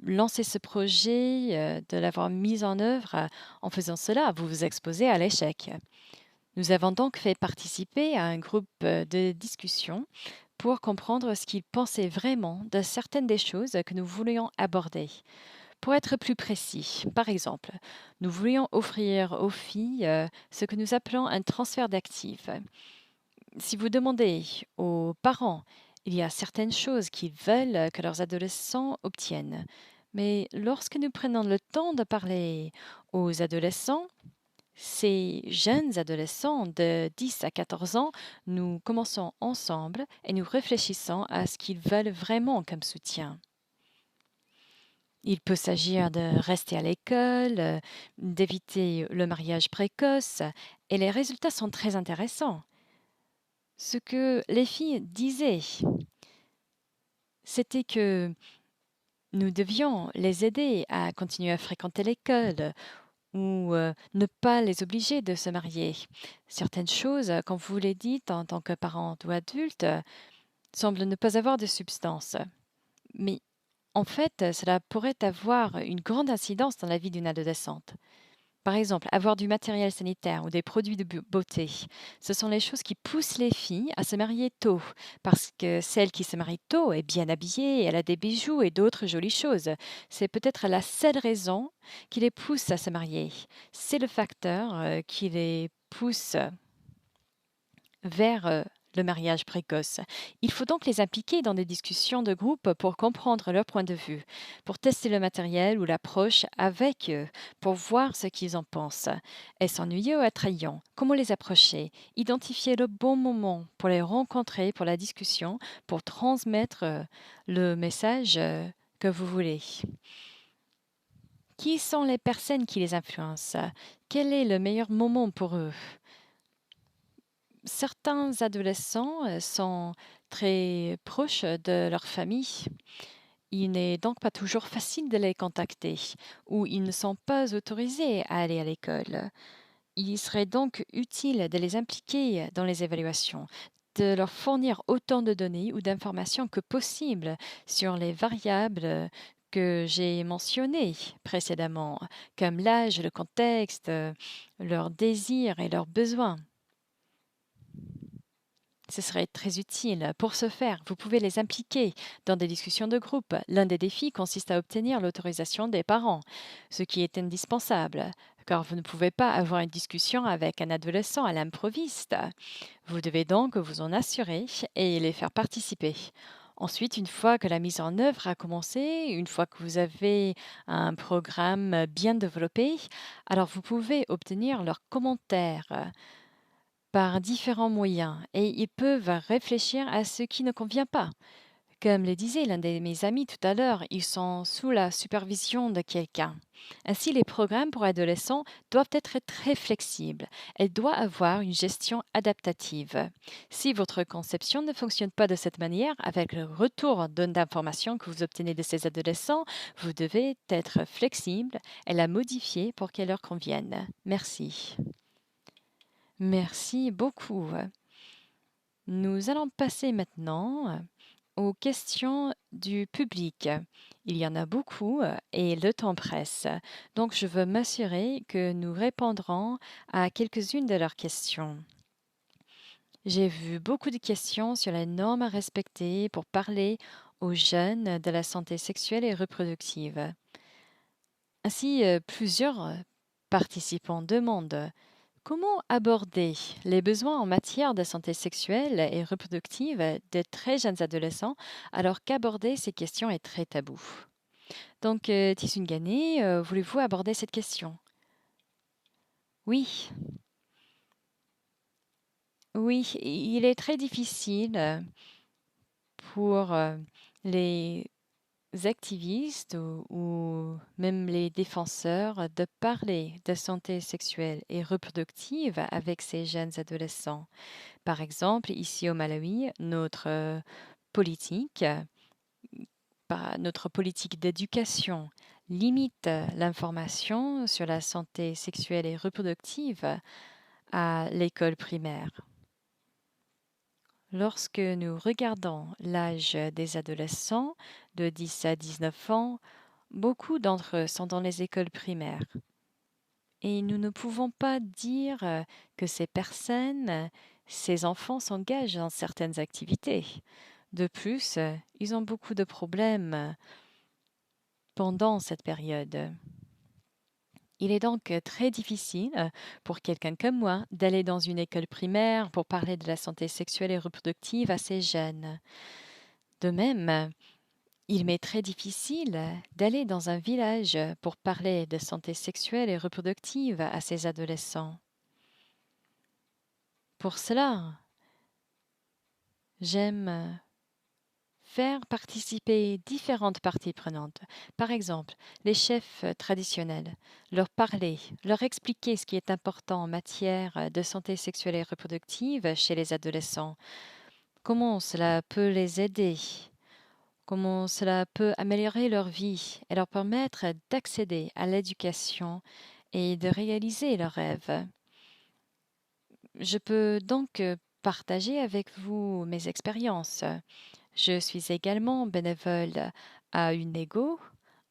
S1: lancer ce projet, de l'avoir mis en œuvre, en faisant cela, vous vous exposez à l'échec. Nous avons donc fait participer à un groupe de discussion pour comprendre ce qu'ils pensaient vraiment de certaines des choses que nous voulions aborder. Pour être plus précis, par exemple, nous voulions offrir aux filles ce que nous appelons un transfert d'actifs. Si vous demandez aux parents, il y a certaines choses qu'ils veulent que leurs adolescents obtiennent. Mais lorsque nous prenons le temps de parler aux adolescents, ces jeunes adolescents de 10 à 14 ans, nous commençons ensemble et nous réfléchissons à ce qu'ils veulent vraiment comme soutien. Il peut s'agir de rester à l'école, d'éviter le mariage précoce, et les résultats sont très intéressants. Ce que les filles disaient, c'était que nous devions les aider à continuer à fréquenter l'école ou ne pas les obliger de se marier. Certaines choses, quand vous les dites en tant que parent ou adulte, semblent ne pas avoir de substance. Mais en fait, cela pourrait avoir une grande incidence dans la vie d'une adolescente. Par exemple, avoir du matériel sanitaire ou des produits de beauté, ce sont les choses qui poussent les filles à se marier tôt, parce que celle qui se marie tôt est bien habillée, elle a des bijoux et d'autres jolies choses. C'est peut-être la seule raison qui les pousse à se marier. C'est le facteur qui les pousse vers le mariage précoce. Il faut donc les impliquer dans des discussions de groupe pour comprendre leur point de vue, pour tester le matériel ou l'approche avec eux, pour voir ce qu'ils en pensent. Est-ce ennuyeux ou attrayant? Comment les approcher? Identifier le bon moment pour les rencontrer, pour la discussion, pour transmettre le message que vous voulez. Qui sont les personnes qui les influencent? Quel est le meilleur moment pour eux? Certains adolescents sont très proches de leur famille. Il n'est donc pas toujours facile de les contacter ou ils ne sont pas autorisés à aller à l'école. Il serait donc utile de les impliquer dans les évaluations, de leur fournir autant de données ou d'informations que possible sur les variables que j'ai mentionnées précédemment, comme l'âge, le contexte, leurs désirs et leurs besoins. Ce serait très utile. Pour ce faire, vous pouvez les impliquer dans des discussions de groupe. L'un des défis consiste à obtenir l'autorisation des parents, ce qui est indispensable, car vous ne pouvez pas avoir une discussion avec un adolescent à l'improviste. Vous devez donc vous en assurer et les faire participer. Ensuite, une fois que la mise en œuvre a commencé, une fois que vous avez un programme bien développé, alors vous pouvez obtenir leurs commentaires par différents moyens et ils peuvent réfléchir à ce qui ne convient pas. Comme le disait l'un de mes amis tout à l'heure, ils sont sous la supervision de quelqu'un. Ainsi, les programmes pour adolescents doivent être très flexibles. Elle doit avoir une gestion adaptative. Si votre conception ne fonctionne pas de cette manière, avec le retour d'informations que vous obtenez de ces adolescents, vous devez être flexible et la modifier pour qu'elle leur convienne. Merci. Merci beaucoup. Nous allons passer maintenant aux questions du public. Il y en a beaucoup et le temps presse. Donc, je veux m'assurer que nous répondrons à quelques-unes de leurs questions. J'ai vu beaucoup de questions sur les normes à respecter pour parler aux jeunes de la santé sexuelle et reproductive. Ainsi, plusieurs participants demandent comment aborder les besoins en matière de santé sexuelle et reproductive de très jeunes adolescents alors qu'aborder ces questions est très tabou? Donc, Tisungane, voulez-vous aborder cette question? Oui, oui, il est très difficile pour les activistes ou même les défenseurs de parler de santé sexuelle et reproductive avec ces jeunes adolescents. Par exemple, ici au Malawi, politique, notre politique d'éducation limite l'information sur la santé sexuelle et reproductive à l'école primaire. Lorsque nous regardons l'âge des adolescents de 10 à 19 ans, beaucoup d'entre eux sont dans les écoles primaires. Et nous ne pouvons pas dire que ces enfants s'engagent dans certaines activités. De plus, ils ont beaucoup de problèmes pendant cette période. Il est donc très difficile pour quelqu'un comme moi d'aller dans une école primaire pour parler de la santé sexuelle et reproductive à ces jeunes. De même, il m'est très difficile d'aller dans un village pour parler de santé sexuelle et reproductive à ces adolescents. Pour cela, j'aime faire participer différentes parties prenantes. Par exemple, les chefs traditionnels, leur parler, leur expliquer ce qui est important en matière de santé sexuelle et reproductive chez les adolescents, comment cela peut les aider, comment cela peut améliorer leur vie et leur permettre d'accéder à l'éducation et de réaliser leurs rêves. Je peux donc partager avec vous mes expériences. Je suis également bénévole à UNEGO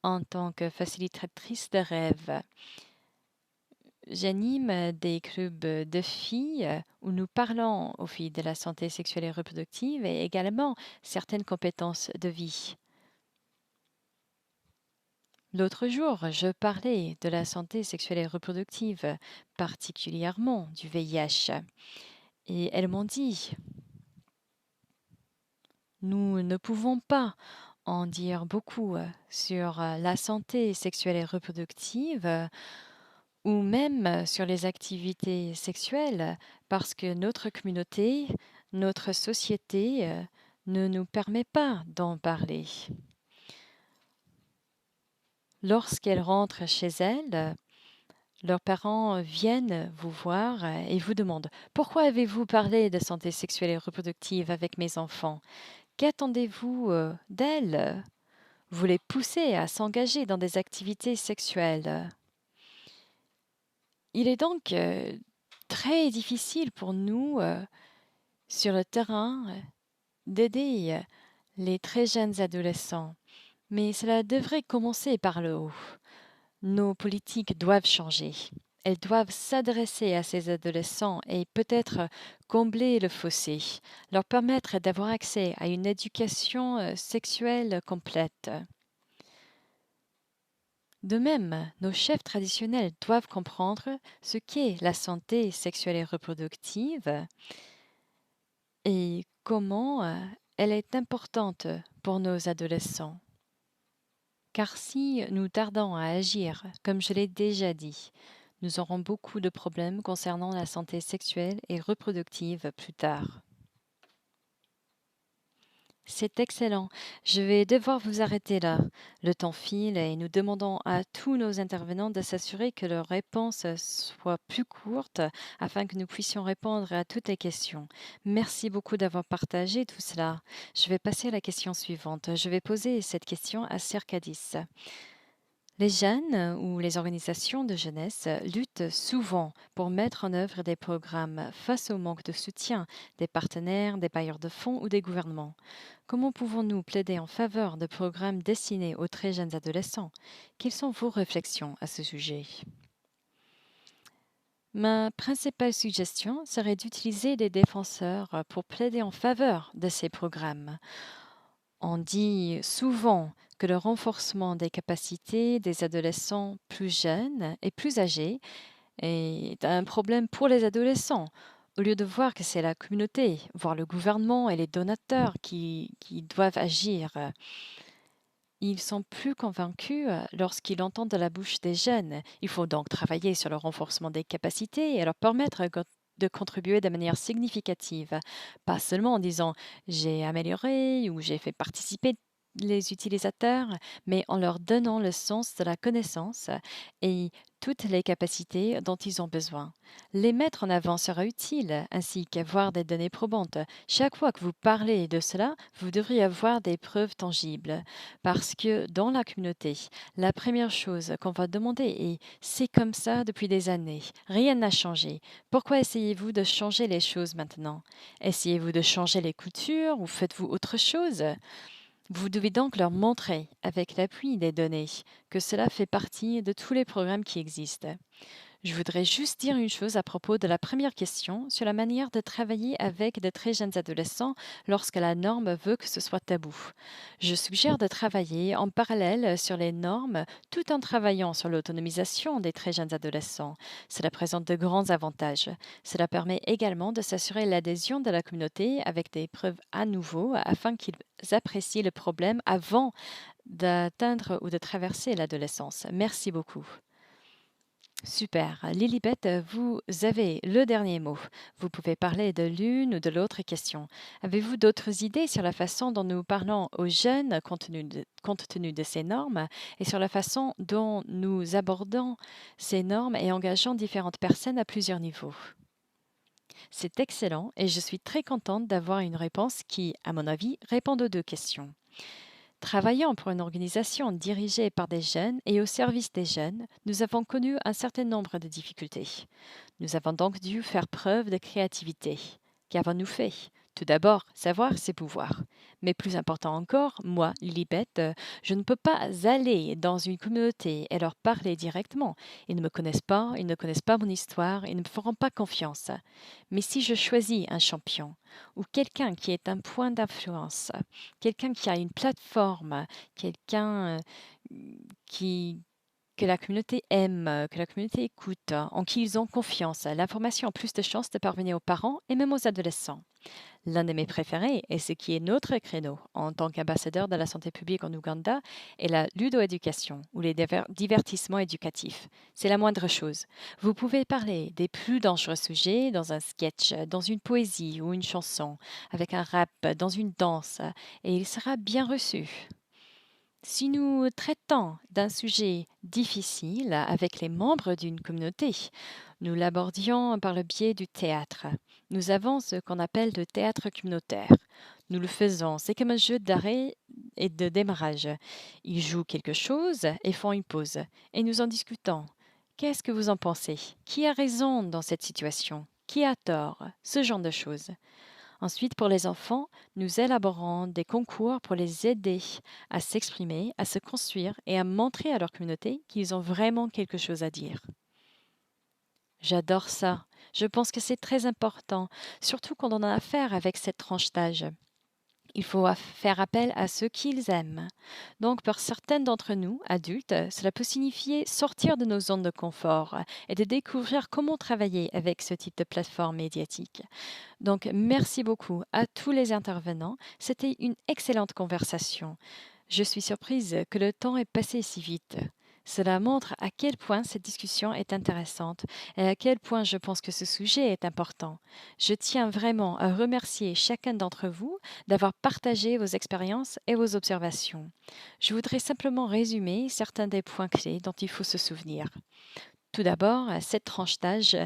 S1: en tant que facilitatrice de rêve. j'anime des clubs de filles où nous parlons aux filles de la santé sexuelle et reproductive et également certaines compétences de vie. L'autre jour, je parlais de la santé sexuelle et reproductive, particulièrement du VIH, et elles m'ont dit, nous ne pouvons pas en dire beaucoup sur la santé sexuelle et reproductive ou même sur les activités sexuelles parce que notre communauté, notre société ne nous permet pas d'en parler. Lorsqu'elles rentrent chez elles, leurs parents viennent vous voir et vous demandent: «Pourquoi avez-vous parlé de santé sexuelle et reproductive avec mes enfants? Qu'attendez-vous, d'elles?» Vous les poussez à s'engager dans des activités sexuelles. Il est donc très difficile pour nous, sur le terrain, d'aider les très jeunes adolescents, mais cela devrait commencer par le haut. Nos politiques doivent changer. Elles doivent s'adresser à ces adolescents et peut-être combler le fossé, leur permettre d'avoir accès à une éducation sexuelle complète. De même, nos chefs traditionnels doivent comprendre ce qu'est la santé sexuelle et reproductive et comment elle est importante pour nos adolescents. Car si nous tardons à agir, comme je l'ai déjà dit, nous aurons beaucoup de problèmes concernant la santé sexuelle et reproductive plus tard. C'est excellent. Je vais devoir vous arrêter là. Le temps file et nous demandons à tous nos intervenants de s'assurer que leurs réponses soient plus courtes afin que nous puissions répondre à toutes les questions. Merci beaucoup d'avoir partagé tout cela. Je vais passer à la question suivante. Je vais poser cette question à Circadis. Les jeunes ou les organisations de jeunesse luttent souvent pour mettre en œuvre des programmes face au manque de soutien des partenaires, des bailleurs de fonds ou des gouvernements. Comment pouvons-nous plaider en faveur de programmes destinés aux très jeunes adolescents? Quelles sont vos réflexions à ce sujet? Ma principale suggestion serait d'utiliser des défenseurs pour plaider en faveur de ces programmes. On dit souvent que le renforcement des capacités des adolescents plus jeunes et plus âgés est un problème pour les adolescents. Au lieu de voir que c'est la communauté, voire le gouvernement et les donateurs qui doivent agir, ils sont plus convaincus lorsqu'ils entendent de la bouche des jeunes. Il faut donc travailler sur le renforcement des capacités et leur permettre de contribuer de manière significative. Pas seulement en disant j'ai amélioré ou j'ai fait participer les utilisateurs, mais en leur donnant le sens de la connaissance et toutes les capacités dont ils ont besoin. Les mettre en avant sera utile, ainsi qu'avoir des données probantes. Chaque fois que vous parlez de cela, vous devriez avoir des preuves tangibles. Parce que dans la communauté, la première chose qu'on va demander est: c'est comme ça depuis des années, rien n'a changé. Pourquoi essayez-vous de changer les choses maintenant? Essayez-vous de changer les coutures ou faites-vous autre chose? Vous devez donc leur montrer, avec l'appui des données, que cela fait partie de tous les programmes qui existent. Je voudrais juste dire une chose à propos de la première question sur la manière de travailler avec de très jeunes adolescents lorsque la norme veut que ce soit tabou. Je suggère de travailler en parallèle sur les normes tout en travaillant sur l'autonomisation des très jeunes adolescents. Cela présente de grands avantages. Cela permet également de s'assurer l'adhésion de la communauté avec des preuves à nouveau afin qu'ils apprécient le problème avant d'atteindre ou de traverser l'adolescence. Merci beaucoup. Super. Lilibet, vous avez le dernier mot. Vous pouvez parler de l'une ou de l'autre question. Avez-vous d'autres idées sur la façon dont nous parlons aux jeunes compte tenu de ces normes et sur la façon dont nous abordons ces normes et engageons différentes personnes à plusieurs niveaux? C'est excellent et je suis très contente d'avoir une réponse qui, à mon avis, répond aux deux questions. Travaillant pour une organisation dirigée par des jeunes et au service des jeunes, nous avons connu un certain nombre de difficultés. Nous avons donc dû faire preuve de créativité. Qu'avons-nous fait? Tout d'abord, savoir, c'est pouvoir. Mais plus important encore, moi, Lilibet, je ne peux pas aller dans une communauté et leur parler directement. Ils ne me connaissent pas, ils ne connaissent pas mon histoire, ils ne me feront pas confiance. Mais si je choisis un champion ou quelqu'un qui est un point d'influence, quelqu'un qui a une plateforme, quelqu'un qui que la communauté aime, que la communauté écoute, en qui ils ont confiance, l'information a plus de chances de parvenir aux parents et même aux adolescents. L'un de mes préférés, et ce qui est notre créneau en tant qu'ambassadeur de la santé publique en Ouganda, est la ludo-éducation ou les divertissements éducatifs. C'est la moindre chose. Vous pouvez parler des plus dangereux sujets dans un sketch, dans une poésie ou une chanson, avec un rap, dans une danse, et il sera bien reçu. Si nous traitons d'un sujet difficile avec les membres d'une communauté, nous l'abordions par le biais du théâtre. Nous avons ce qu'on appelle le théâtre communautaire. Nous le faisons, c'est comme un jeu d'arrêt et de démarrage. Ils jouent quelque chose et font une pause. Et nous en discutons. Qu'est-ce que vous en pensez? Qui a raison dans cette situation? Qui a tort? Ce genre de choses. Ensuite, pour les enfants, nous élaborons des concours pour les aider à s'exprimer, à se construire et à montrer à leur communauté qu'ils ont vraiment quelque chose à dire. J'adore ça. Je pense que c'est très important, surtout quand on a affaire avec cette tranche d'âge. Il faut faire appel à ceux qu'ils aiment. Donc, pour certaines d'entre nous, adultes, cela peut signifier sortir de nos zones de confort et de découvrir comment travailler avec ce type de plateforme médiatique. Donc, merci beaucoup à tous les intervenants. C'était une excellente conversation. Je suis surprise que le temps ait passé si vite. Cela montre à quel point cette discussion est intéressante et à quel point je pense que ce sujet est important. Je tiens vraiment à remercier chacun d'entre vous d'avoir partagé vos expériences et vos observations. Je voudrais simplement résumer certains des points clés dont il faut se souvenir. Tout d'abord, cette tranche d'âge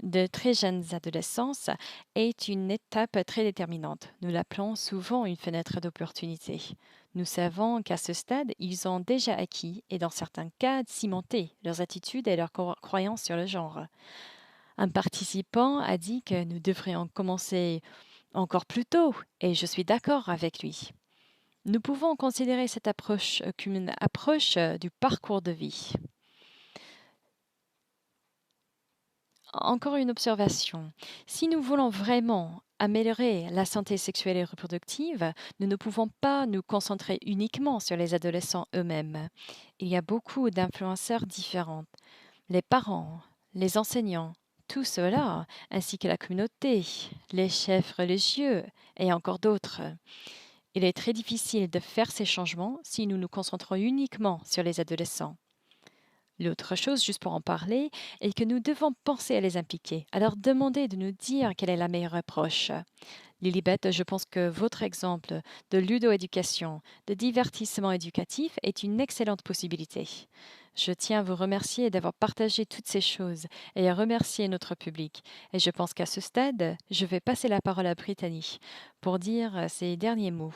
S1: de très jeunes adolescences est une étape très déterminante. Nous l'appelons souvent une fenêtre d'opportunité. Nous savons qu'à ce stade, ils ont déjà acquis et dans certains cas cimenté leurs attitudes et leurs croyances sur le genre. Un participant a dit que nous devrions commencer encore plus tôt et je suis d'accord avec lui. Nous pouvons considérer cette approche comme une approche du parcours de vie. Encore une observation. Si nous voulons vraiment améliorer la santé sexuelle et reproductive, nous ne pouvons pas nous concentrer uniquement sur les adolescents eux-mêmes. Il y a beaucoup d'influenceurs différents. Les parents, les enseignants, tout cela, ainsi que la communauté, les chefs religieux et encore d'autres. Il est très difficile de faire ces changements si nous nous concentrons uniquement sur les adolescents. L'autre chose, juste pour en parler, est que nous devons penser à les impliquer, à leur demander de nous dire quelle est la meilleure approche. Lilibet, je pense que votre exemple de ludo-éducation, de divertissement éducatif est une excellente possibilité. Je tiens à vous remercier d'avoir partagé toutes ces choses et à remercier notre public. Et je pense qu'à ce stade, je vais passer la parole à Brittany pour dire ses derniers mots.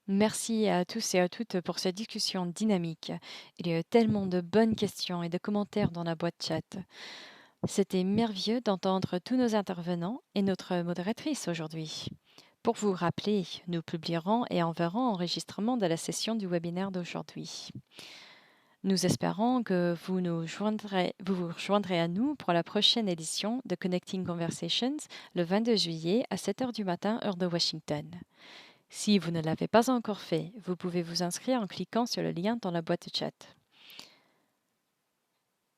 S1: Merci à tous et à toutes pour cette discussion dynamique. Il y a eu tellement de bonnes questions et de commentaires dans la boîte chat. C'était merveilleux d'entendre tous nos intervenants et notre modératrice aujourd'hui. Pour vous rappeler, nous publierons et enverrons enregistrement de la session du webinaire d'aujourd'hui. Nous espérons que vous vous rejoindrez à nous pour la prochaine édition de Connecting Conversations le 22 juillet à 7h du matin, heure de Washington. Si vous ne l'avez pas encore fait, vous pouvez vous inscrire en cliquant sur le lien dans la boîte de chat.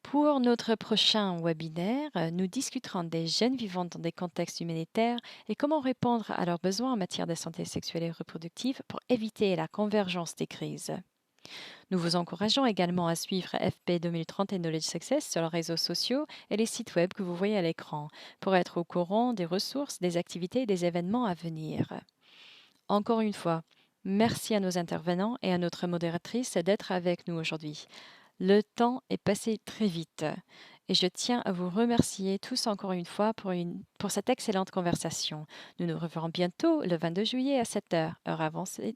S1: Pour notre prochain webinaire, nous discuterons des jeunes vivant dans des contextes humanitaires et comment répondre à leurs besoins en matière de santé sexuelle et reproductive pour éviter la convergence des crises. Nous vous encourageons également à suivre FP 2030 et Knowledge Success sur les réseaux sociaux et les sites web que vous voyez à l'écran pour être au courant des ressources, des activités et des événements à venir. Encore une fois, merci à nos intervenants et à notre modératrice d'être avec nous aujourd'hui. Le temps est passé très vite et je tiens à vous remercier tous encore une fois pour cette excellente conversation. Nous nous reverrons bientôt le 22 juillet à 7h, heure avancée,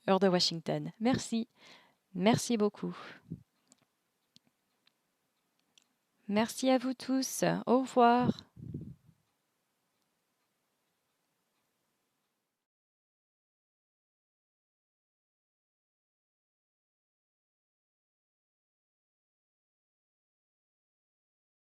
S1: heure de Washington. Merci. Merci beaucoup. Merci à vous tous. Au revoir.